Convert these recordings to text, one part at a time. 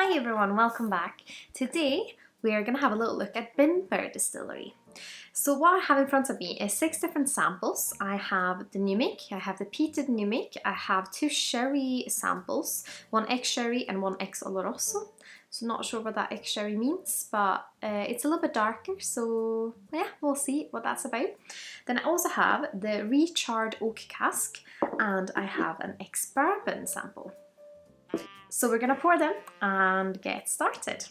Hi everyone, welcome back. Today we are going to have a little look at Bimber Distillery. So what I have in front of me is 6 different samples. I have the new make, I have the peated new make, I have 2 sherry samples, one ex-sherry and one Ex-Oloroso. So not sure what that ex-sherry means, but it's a little bit darker, so yeah, we'll see what that's about. Then I also have the Re-Charred oak cask and I have an Ex-Bourbon sample. So we're gonna pour them and get started.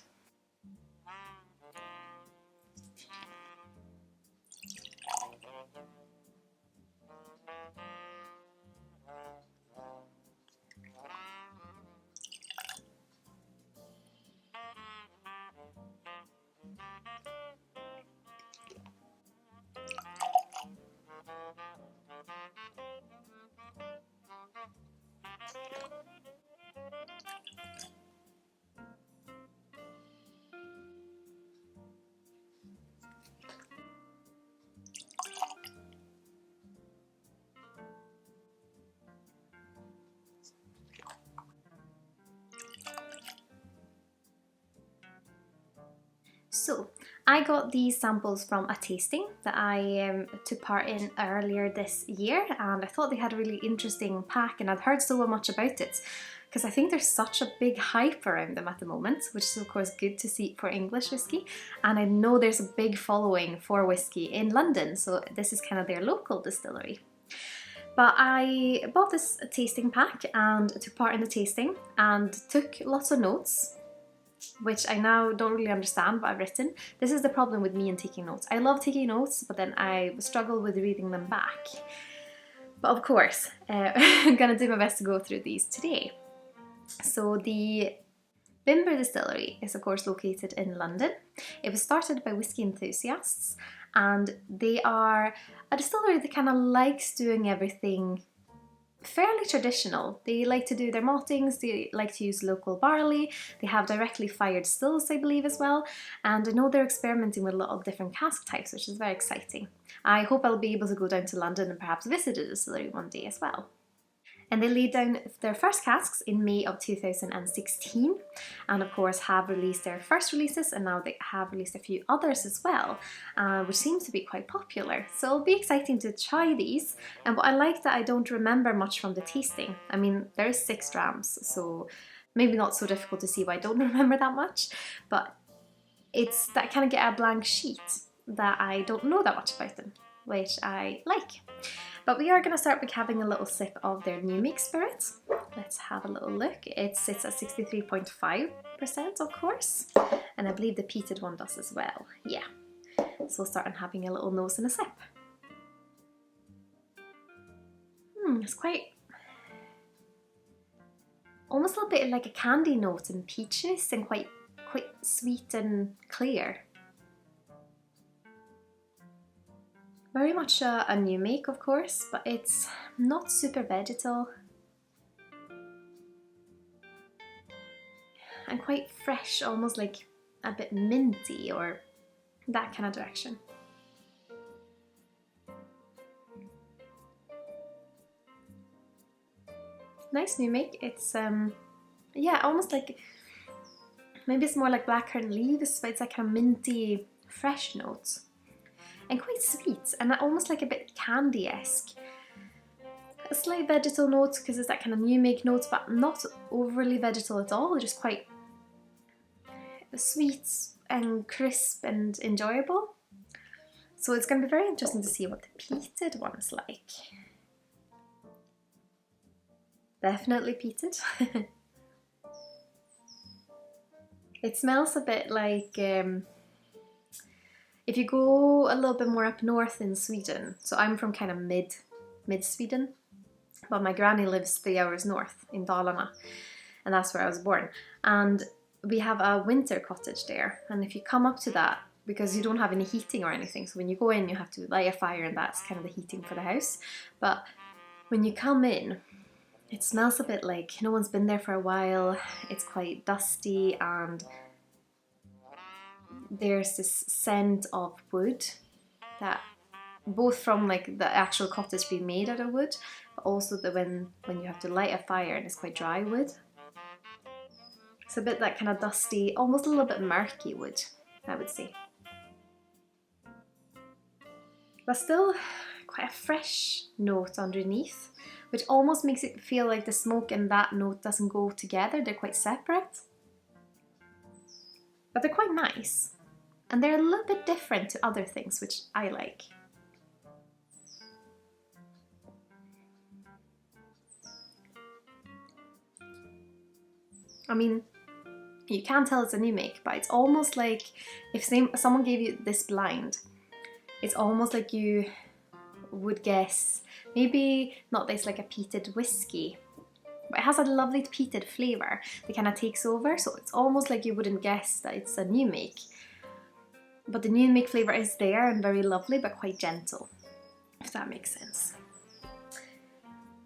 So I got these samples from a tasting that I took part in earlier this year, and I thought they had a really interesting pack, and I've heard so much about it because I think there's such a big hype around them at the moment, which is of course good to see for English whiskey, and I know there's a big following for whiskey in London, so this is kind of their local distillery. But I bought this tasting pack and took part in the tasting and took lots of notes, which I now don't really understand what I've written. This is the problem with me and taking notes. I love taking notes, but then I struggle with reading them back. But of course, I'm gonna do my best to go through these today. So the Bimber Distillery is of course located in London. It was started by whiskey enthusiasts, and they are a distillery that kind of likes doing everything fairly traditional. They like to do their maltings, they like to use local barley, they have directly fired stills I believe as well, and I know they're experimenting with a lot of different cask types, which is very exciting. I hope I'll be able to go down to London and perhaps visit a distillery one day as well. And they laid down their first casks in May of 2016, and of course have released their first releases, and now they have released a few others as well, which seems to be quite popular. So it'll be exciting to try these. And what I like that I don't remember much from the tasting. I mean, there is 6 drams, so maybe not so difficult to see why I don't remember that much, but it's that kind of get a blank sheet that I don't know that much about them, which I like. But we are going to start by having a little sip of their new make spirit. Let's have a little look. It sits at 63.5% of course, and I believe the peated one does as well. Yeah, so we'll start on having a little nose and a sip. It's quite, almost a little bit like a candy note and peaches, and quite sweet and clear. Very much a new make of course, but it's not super vegetal and quite fresh, almost like a bit minty or that kind of direction. Nice new make. It's yeah, almost like, maybe it's more like blackcurrant leaves, but it's that kind of minty fresh notes. And quite sweet, and almost like a bit candy-esque. A slight vegetal note because it's that kind of new make note, but not overly vegetal at all, just quite sweet and crisp and enjoyable. So it's going to be very interesting to see what the peated one is like. Definitely peated. It smells a bit like if you go a little bit more up north in Sweden, so I'm from kind of mid Sweden, but my granny lives 3 hours north in Dalarna, and that's where I was born. And we have a winter cottage there, and if you come up to that, because you don't have any heating or anything, so when you go in you have to light a fire, and that's kind of the heating for the house. But when you come in, it smells a bit like no one's been there for a while. It's quite dusty, and there's this scent of wood, that both from like the actual cottage being made out of wood, but also when you have to light a fire and it's quite dry wood. It's a bit that kind of dusty, almost a little bit murky wood, I would say. But still quite a fresh note underneath, which almost makes it feel like the smoke and that note doesn't go together. They're quite separate. But they're quite nice. And they're a little bit different to other things, which I like. I mean, you can't tell it's a new make, but it's almost like if someone gave you this blind, it's almost like you would guess, maybe not this like a peated whiskey, but it has a lovely peated flavour that kind of takes over, so it's almost like you wouldn't guess that it's a new make. But the new make flavour is there and very lovely, but quite gentle, if that makes sense.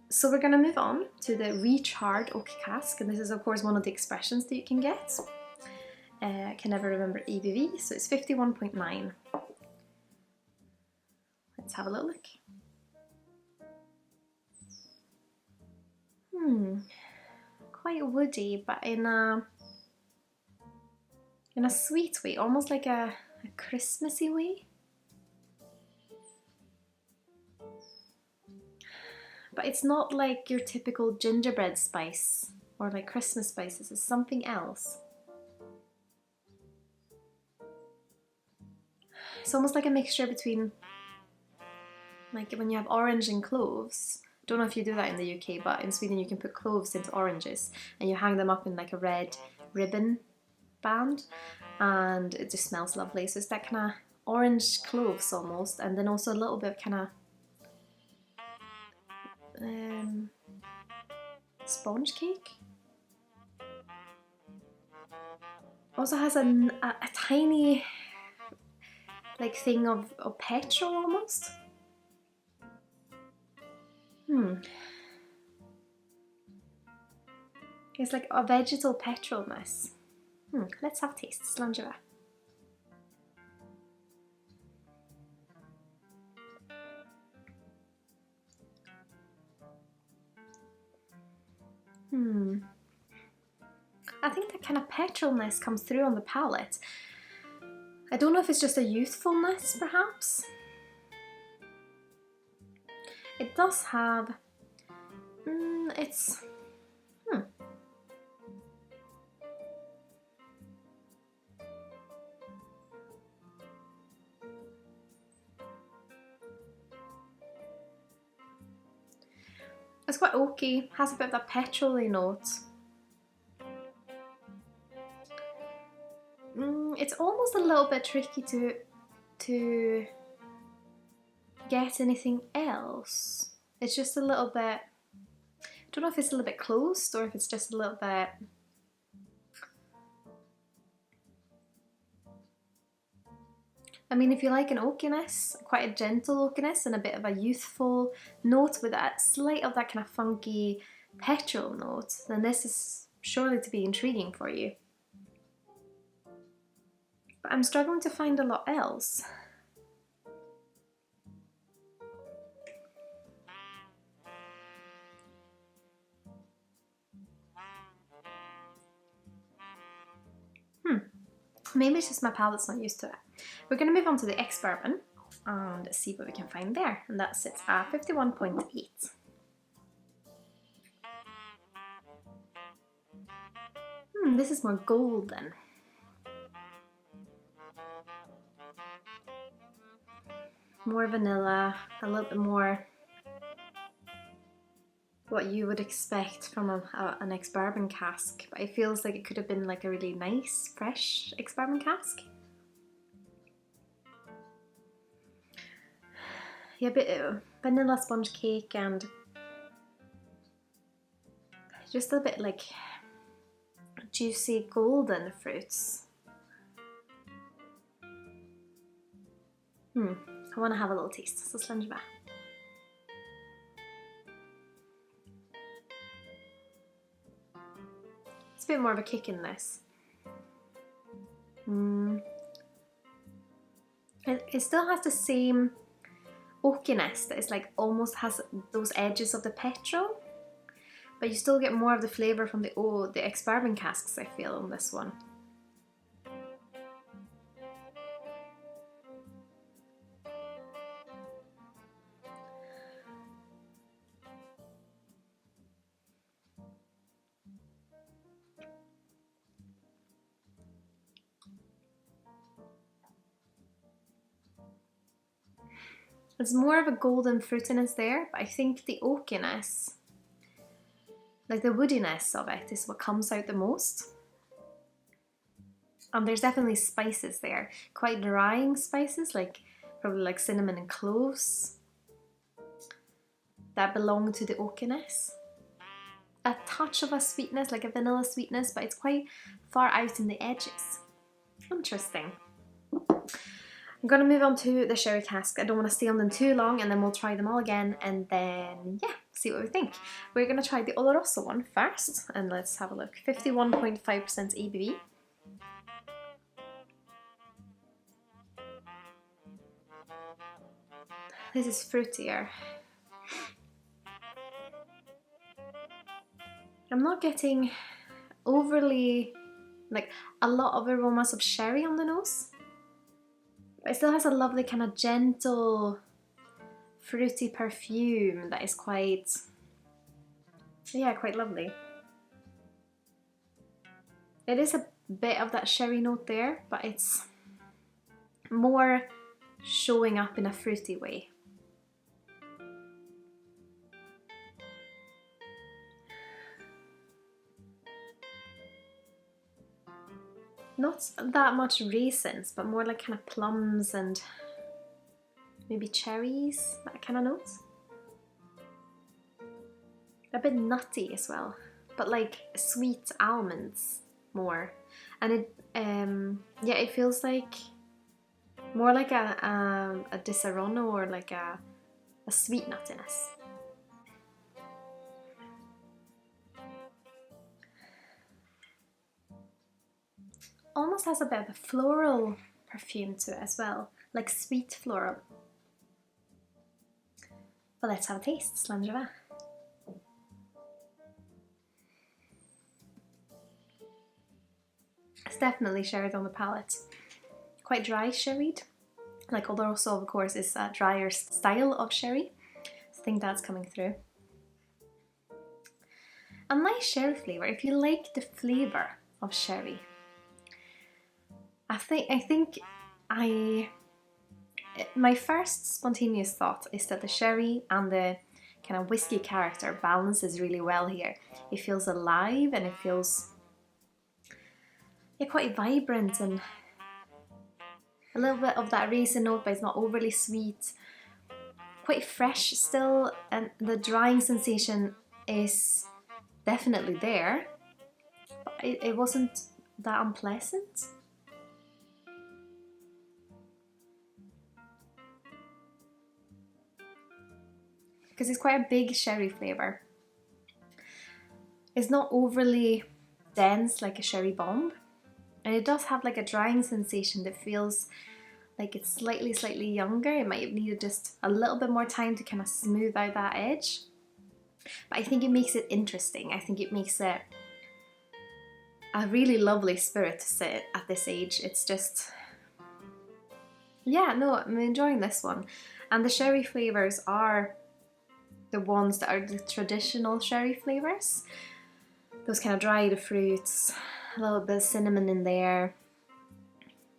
So we're going to move on to the Re-Charred oak cask, and this is of course one of the expressions that you can get. I can never remember ABV, so it's 51.9. Let's have a little look. Quite woody, but in a sweet way, almost like a Christmassy way. But it's not like your typical gingerbread spice or like Christmas spices, it's something else. It's almost like a mixture between, like when you have orange and cloves. Don't know if you do that in the UK, but in Sweden you can put cloves into oranges and you hang them up in like a red ribbon band and it just smells lovely. So it's that kind of orange cloves almost, and then also a little bit of kind of sponge cake. Also has a tiny like thing of petrol almost. It's like a vegetal petrolness. Let's have a taste. Sláinte Skål. I think that kind of petrolness comes through on the palate. I don't know if it's just a youthfulness, perhaps. It does have, it's, it's quite oaky, has a bit of that petrol-y note. It's almost a little bit tricky to get anything else. It's just a little bit, I don't know if it's a little bit closed or if it's just a little bit, I mean, if you like an oakiness, quite a gentle oakiness and a bit of a youthful note with a slight of that kind of funky petrol note, then this is surely to be intriguing for you. But I'm struggling to find a lot else. Maybe it's just my palate's not used to it. We're going to move on to the Ex-Bourbon and see what we can find there. And that sits at 51.8. This is more golden. More vanilla, a little bit more what you would expect from an Ex-Bourbon cask, but it feels like it could have been like a really nice, fresh Ex-Bourbon cask. Yeah, a bit of vanilla sponge cake and just a bit like juicy golden fruits. I want to have a little taste, so Sláinte Skål. It's a bit more of a kick in this. It still has the same oakiness that is like almost has those edges of the petrol, but you still get more of the flavour from the Ex-Bourbon casks, I feel, on this one. There's more of a golden fruitiness there, but I think the oakiness, like the woodiness of it, is what comes out the most. And there's definitely spices there, quite drying spices, like probably like cinnamon and cloves, that belong to the oakiness. A touch of a sweetness, like a vanilla sweetness, but it's quite far out in the edges. Interesting. I'm going to move on to the sherry cask. I don't want to stay on them too long, and then we'll try them all again and then, yeah, see what we think. We're going to try the Oloroso one first, and let's have a look. 51.5% ABV. This is fruitier. I'm not getting overly, like, a lot of aromas of sherry on the nose. But it still has a lovely kind of gentle, fruity perfume that is quite, yeah, quite lovely. It is a bit of that sherry note there, but it's more showing up in a fruity way. Not that much raisins, but more like kind of plums and maybe cherries, that kind of note. A bit nutty as well, but like sweet almonds more. And it, yeah, it feels like more like a Disaronno, or like a sweet nuttiness. Almost has a bit of a floral perfume to it as well, like sweet floral. But let's have a taste. Sláinte Skål. It's definitely sherried on the palate. Quite dry sherried. Like Oloroso, of course, is a drier style of sherry. So I think that's coming through. A nice sherry flavour. If you like the flavour of sherry, my first spontaneous thought is that the sherry and the kind of whiskey character balances really well here. It feels alive, and it feels, yeah, quite vibrant, and a little bit of that raisin note, but it's not overly sweet. Quite fresh still, and the drying sensation is definitely there, but it wasn't that unpleasant. Because it's quite a big sherry flavour. It's not overly dense like a sherry bomb, and it does have like a drying sensation that feels like it's slightly younger. It might have needed just a little bit more time to kind of smooth out that edge. But I think it makes it interesting. I think it makes it a really lovely spirit to sit at this age. It's just, yeah, no, I'm enjoying this one. And the sherry flavours are the ones that are the traditional sherry flavours. Those kind of dried fruits, a little bit of cinnamon in there,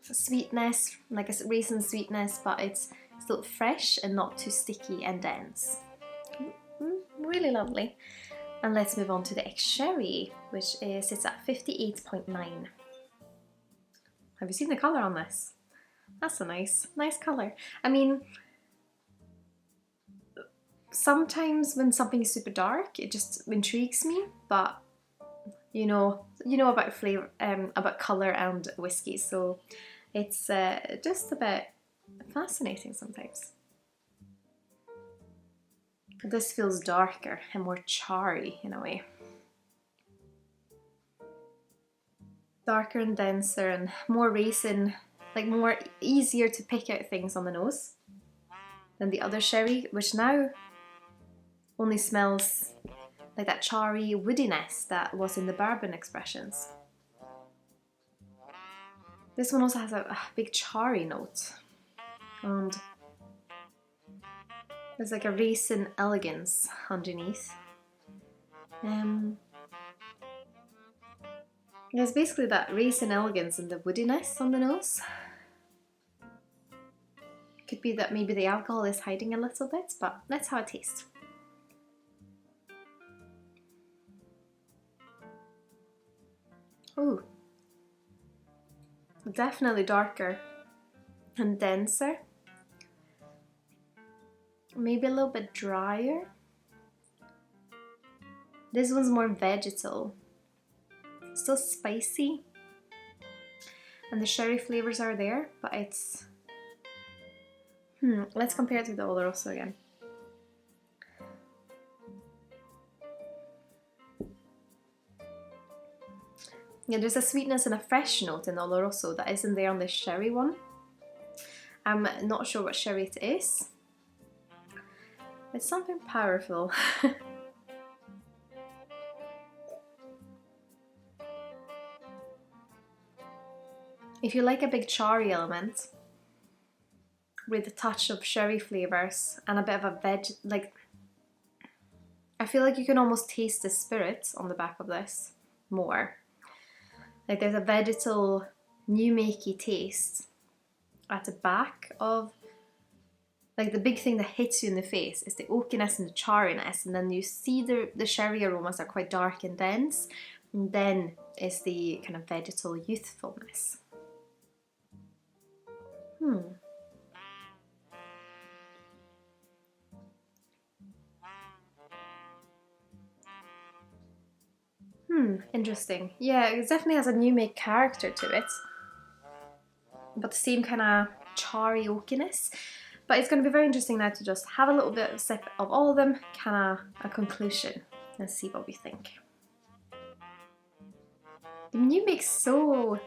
sweetness, like a raisin sweetness, but it's still fresh and not too sticky and dense. Really lovely. And let's move on to the ex-sherry, which sits at 58.9. Have you seen the colour on this? That's a nice colour. I mean, sometimes when something is super dark, it just intrigues me, but you know about flavor, about color and whiskey, so it's just a bit fascinating sometimes. This feels darker and more charry in a way. Darker and denser and more raisin, like more easier to pick out things on the nose than the other sherry, which now only smells like that charry woodiness that was in the bourbon expressions. This one also has a big charry note, and there's like a raisin elegance underneath. There's basically that raisin elegance and the woodiness on the nose. Could be that maybe the alcohol is hiding a little bit, but let's have a taste. Ooh, definitely darker and denser. Maybe a little bit drier. This one's more vegetal. Still spicy. And the sherry flavors are there, but it's... let's compare it to the Oloroso again. Yeah, there's a sweetness and a fresh note in the Oloroso that isn't there on the sherry one. I'm not sure what sherry it is. It's something powerful. If you like a big charry element with a touch of sherry flavors and a bit of a I feel like you can almost taste the spirit on the back of this more. Like there's a vegetal, new makey taste at the back of, like the big thing that hits you in the face is the oakiness and the charriness, and then you see the sherry aromas are quite dark and dense, and then is the kind of vegetal youthfulness. Interesting. Yeah, it definitely has a new make character to it, but the same kind of charry oakiness. But it's going to be very interesting now to just have a little bit of sip of all of them, kind of a conclusion, and see what we think. The new make's so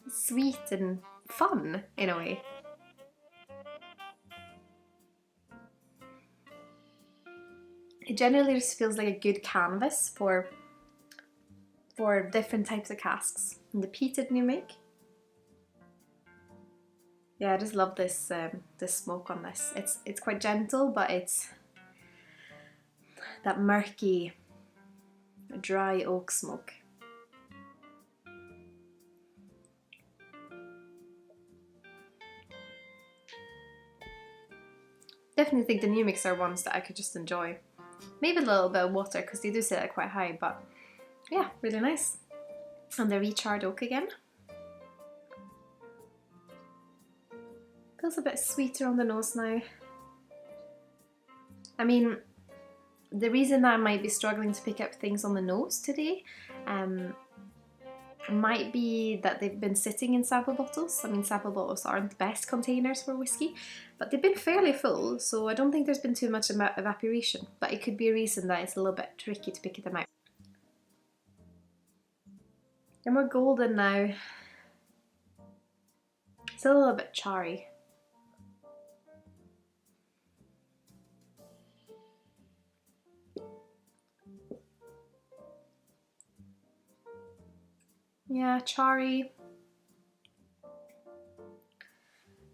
sweet and fun in a way. It generally just feels like a good canvas for different types of casks. And the peated new make. Yeah, I just love this this smoke on this. It's quite gentle, but it's that murky, dry oak smoke. Definitely think the new mix are ones that I could just enjoy. Maybe a little bit of water because they do sit at quite high, but yeah, really nice. And the Re-Charred oak again. Feels a bit sweeter on the nose now. I mean, the reason that I might be struggling to pick up things on the nose today might be that they've been sitting in sample bottles. I mean, sample bottles aren't the best containers for whiskey, but they've been fairly full, so I don't think there's been too much evaporation, but it could be a reason that it's a little bit tricky to pick them out. They're more golden now. It's a little bit charry. Yeah, charry.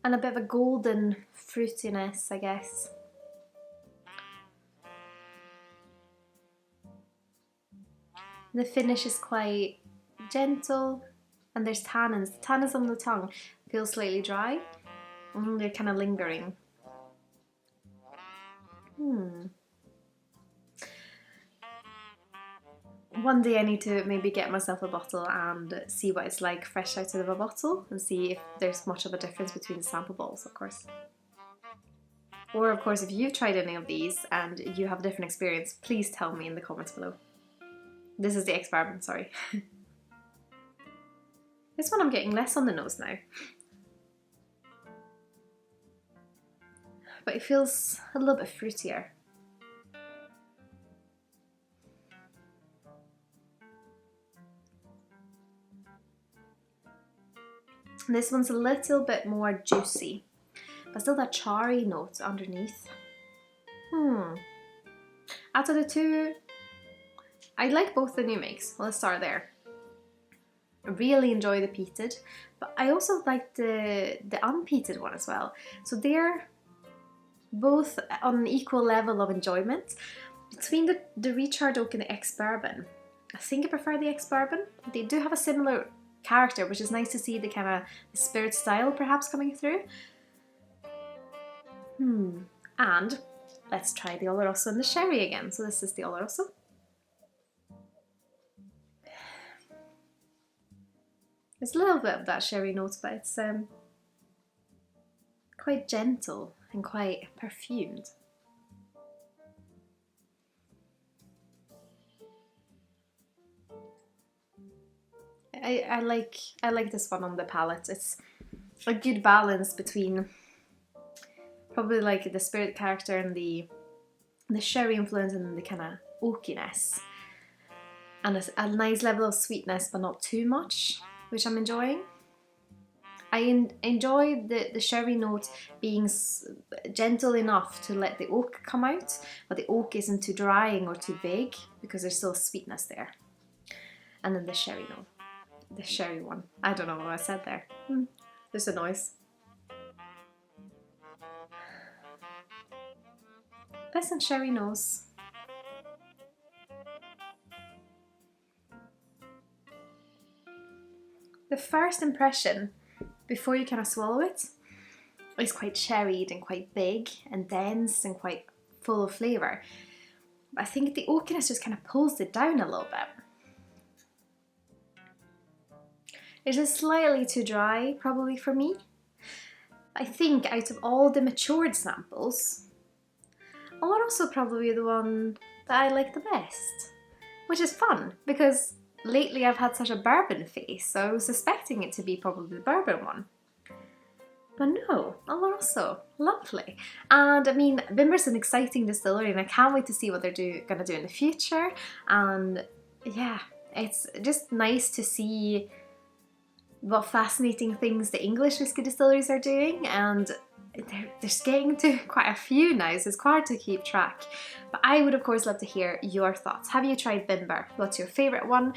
And a bit of a golden fruitiness, I guess. The finish is quite gentle, and there's tannins. The tannins on the tongue feel slightly dry, and they're kind of lingering. One day I need to maybe get myself a bottle and see what it's like fresh out of a bottle and see if there's much of a difference between the sample bottles, of course. Or of course, if you've tried any of these and you have a different experience, please tell me in the comments below. This is the Ex-Bourbon, sorry. This one I'm getting less on the nose now. But it feels a little bit fruitier. This one's a little bit more juicy, but still that charry note underneath. Out of the two, I like both the new makes. Well, let's start there. I really enjoy the peated, but I also like the unpeated one as well. So they're both on an equal level of enjoyment. Between the Re-Charred oak and the Ex-Bourbon, I think I prefer the Ex-Bourbon. They do have a similar character, which is nice to see the kind of spirit style perhaps coming through. And let's try the Oloroso and the sherry again. So this is the Oloroso. There's a little bit of that sherry note, but it's quite gentle and quite perfumed. I like this one on the palate. It's a good balance between probably like the spirit character and the sherry influence and the kind of oakiness, and a nice level of sweetness, but not too much, which I'm enjoying. I enjoy the sherry note being gentle enough to let the oak come out, but the oak isn't too drying or too big because there's still sweetness there. And then the sherry note. The sherry one. I don't know what I said there. There's a noise. Pleasant sherry nose. The first impression, before you kind of swallow it, is quite sherried and quite big and dense and quite full of flavour. But I think the oakiness just kind of pulls it down a little bit. It is slightly too dry, probably for me. I think out of all the matured samples, Oloroso probably the one that I like the best. Which is fun, because lately I've had such a bourbon face, so I was suspecting it to be probably the bourbon one. But no, Oloroso, lovely. And I mean, Bimber's an exciting distillery and I can't wait to see what they're gonna do in the future. And yeah, it's just nice to see what fascinating things the English whiskey distilleries are doing, and they're getting to quite a few now, so it's hard to keep track. But I would of course love to hear your thoughts. Have you tried Bimber? What's your favourite one?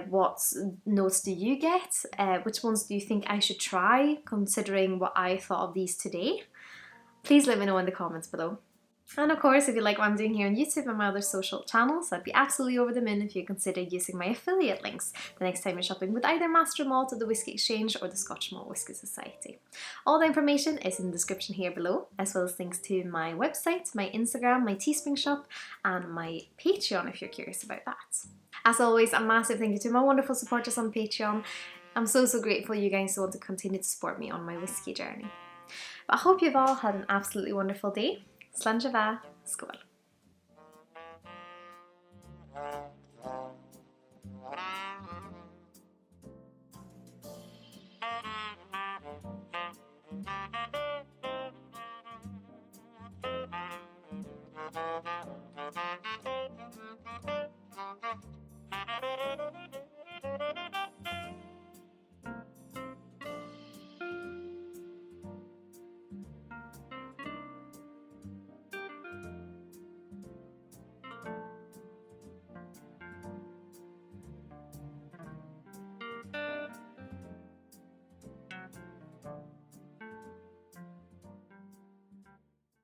What notes do you get? Which ones do you think I should try, considering what I thought of these today? Please let me know in the comments below. And of course, if you like what I'm doing here on YouTube and my other social channels, I'd be absolutely over the moon if you consider using my affiliate links the next time you're shopping with either Master Malt at the Whisky Exchange or the Scotch Malt Whisky Society. All the information is in the description here below, as well as links to my website, my Instagram, my Teespring shop, and my Patreon if you're curious about that. As always, a massive thank you to my wonderful supporters on Patreon. I'm so grateful you guys want to continue to support me on my whiskey journey. But I hope you've all had an absolutely wonderful day. Sláinte Skål.